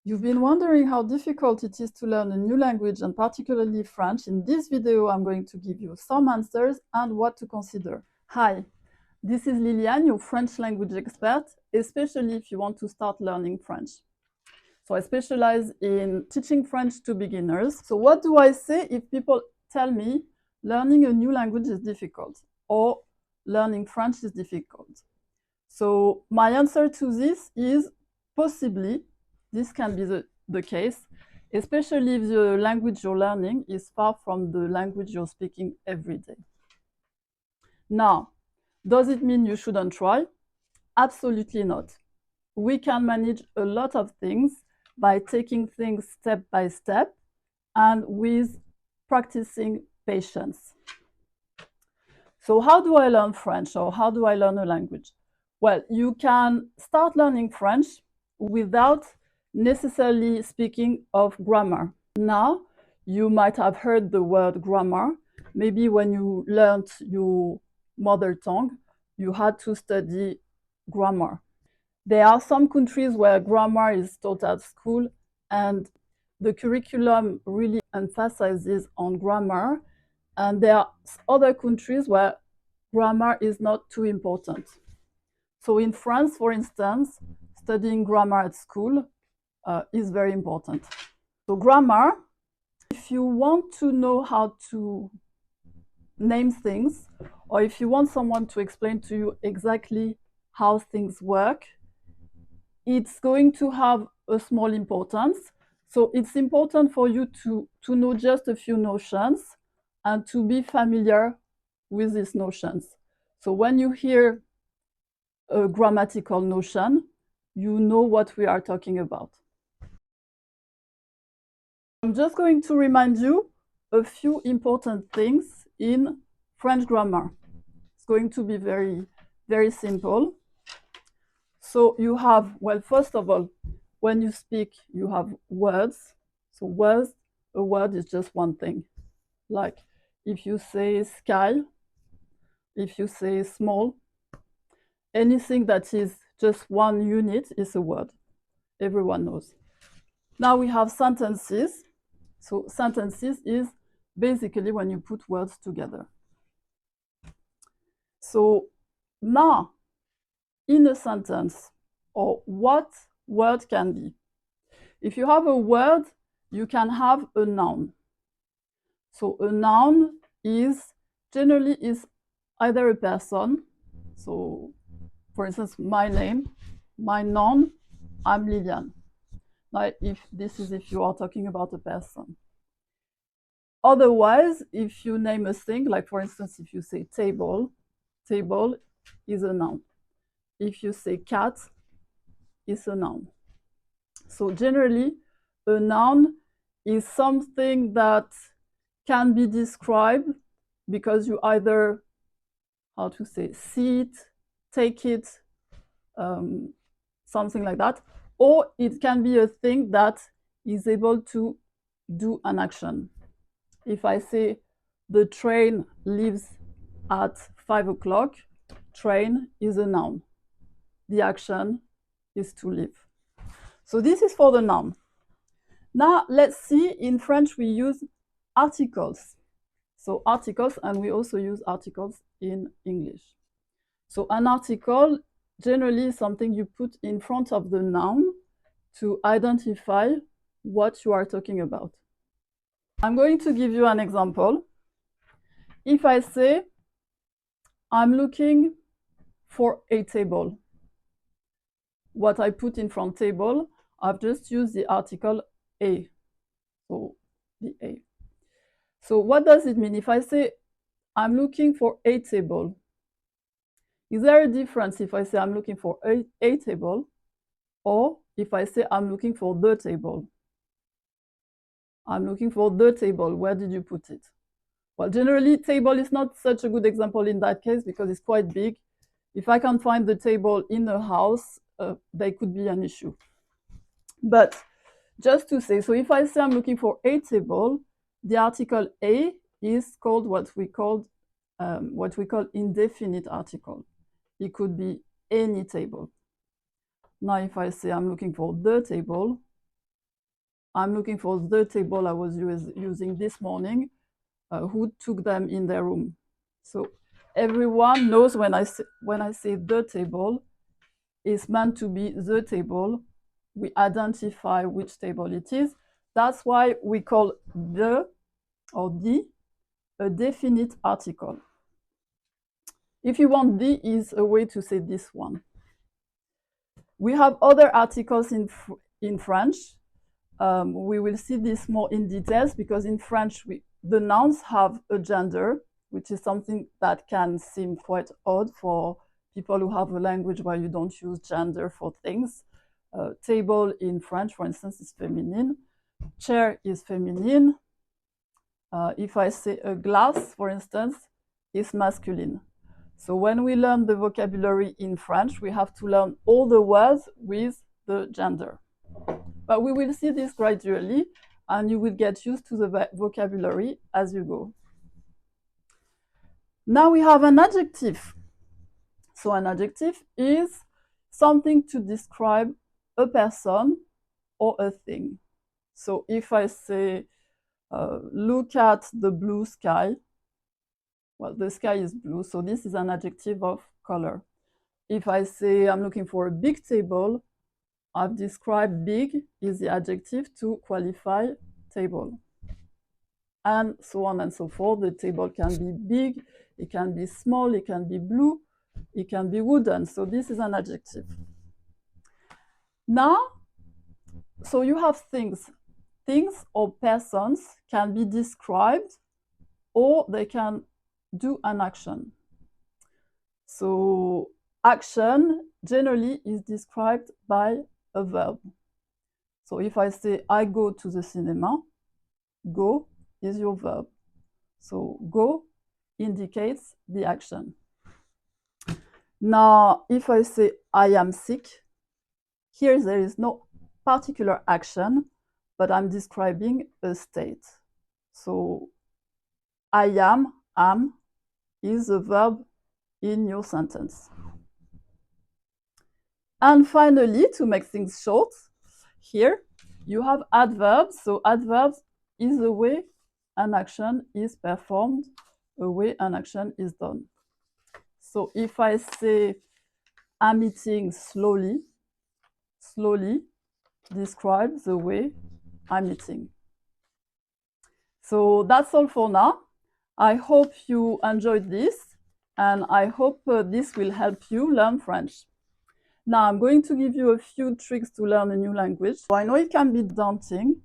You've been wondering how difficult it is to learn a new language, and particularly French. In this video, I'm going to give you some answers and what to consider. Hi, this is Liliane, your French language expert, especially if you want to start learning French. So I specialize in teaching French to beginners. So what do I say if people tell me learning a new language is difficult or learning French is difficult? So my answer to this is possibly this can be the case, especially if the language you're learning is far from the language you're speaking every day. Now, does it mean you shouldn't try? Absolutely not. We can manage a lot of things by taking things step by step and with practicing patience. So how do I learn French, or how do I learn a language? Well, you can start learning French without necessarily speaking of grammar. Now, you might have heard the word grammar. Maybe when you learned your mother tongue, you had to study grammar. There are some countries where grammar is taught at school, and the curriculum really emphasizes on grammar. And there are other countries where grammar is not too important. So in France, for instance, studying grammar at school is very important. So grammar, if you want to know how to name things, or if you want someone to explain to you exactly how things work, it's going to have a small importance. So it's important for you to know just a few notions and to be familiar with these notions. So when you hear a grammatical notion, you know what we are talking about. I'm just going to remind you a few important things in French grammar. It's going to be very, very simple. So you have, well, first of all, when you speak, you have words. So words, a word is just one thing. Like if you say sky, if you say small, anything that is just one unit is a word. Everyone knows. Now we have sentences. So sentences is basically when you put words together. So now, in a sentence, or what word can be? If you have a word, you can have a noun. So a noun is generally is either a person. So for instance, my name, my noun, I'm Liliane. Like if you are talking about a person. Otherwise, if you name a thing, like for instance, if you say table, table is a noun. If you say cat, it's a noun. So generally, a noun is something that can be described because you either, how to say, see it, take it, something like that, or it can be a thing that is able to do an action. If I say the train leaves at 5 o'clock, train is a noun. The action is to leave. So this is for the noun. Now let's see, in French we use articles. So articles, and we also use articles in English. So an article generally is something you put in front of the noun to identify what you are talking about. I'm going to give you an example. If I say, I'm looking for a table, what I put in front table, I've just used the article a. So the a. So what does it mean? If I say, I'm looking for a table, is there a difference if I say I'm looking for a table, or if I say I'm looking for the table? I'm looking for the table. Where did you put it? Well, generally, table is not such a good example in that case because it's quite big. If I can't find the table in a house, there could be an issue. But just to say, so if I say I'm looking for a table, the article a is called what we call indefinite article. It could be any table. Now, if I say I'm looking for the table, I'm looking for the table I was using this morning. Who took them in their room? So everyone knows when I say the table, it's meant to be the table. We identify which table it is. That's why we call the or the a definite article. If you want, the is a way to say this one. We have other articles in French. We will see this more in details because in French, the nouns have a gender, which is something that can seem quite odd for people who have a language where you don't use gender for things. Table in French, for instance, is feminine. Chair is feminine. If I say a glass, for instance, is masculine. So when we learn the vocabulary in French, we have to learn all the words with the gender. But we will see this gradually, and you will get used to the vocabulary as you go. Now we have an adjective. So an adjective is something to describe a person or a thing. So if I say, look at the blue sky, well, the sky is blue, so this is an adjective of color. If I say I'm looking for a big table, I've described big is the adjective to qualify table. And so on and so forth. The table can be big, it can be small, it can be blue, it can be wooden. So this is an adjective. Now, so you have things. Things or persons can be described or they can do an action. So action generally is described by a verb. So if I say I go to the cinema, go is your verb. So go indicates the action. Now, if I say I am sick, here there is no particular action, but I'm describing a state. So I am is a verb in your sentence. And finally, to make things short, here you have adverbs. So adverbs is the way an action is performed, a way an action is done. So if I say I'm eating slowly, slowly describes the way I'm eating. So that's all for now. I hope you enjoyed this, and I hope this will help you learn French. Now I'm going to give you a few tricks to learn a new language. So I know it can be daunting,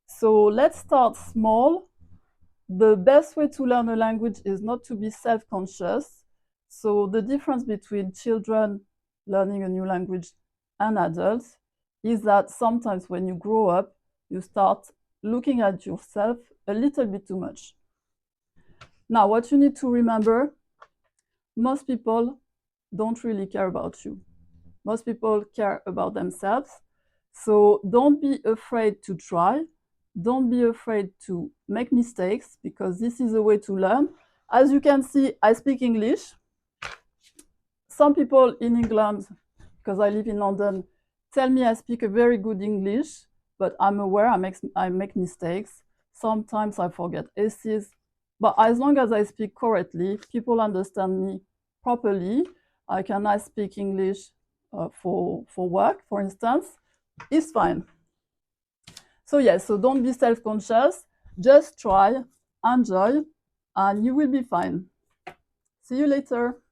so let's start small. The best way to learn a language is not to be self-conscious. So the difference between children learning a new language and adults is that sometimes when you grow up, you start looking at yourself a little bit too much. Now, what you need to remember, most people don't really care about you. Most people care about themselves. So don't be afraid to try. Don't be afraid to make mistakes, because this is a way to learn. As you can see, I speak English. Some people in England, because I live in London, tell me I speak a very good English, but I'm aware I make mistakes. Sometimes I forget S's. But as long as I speak correctly, people understand me properly. I can speak English for work, for instance. It's fine. So yes, so don't be self-conscious. Just try, enjoy, and you will be fine. See you later.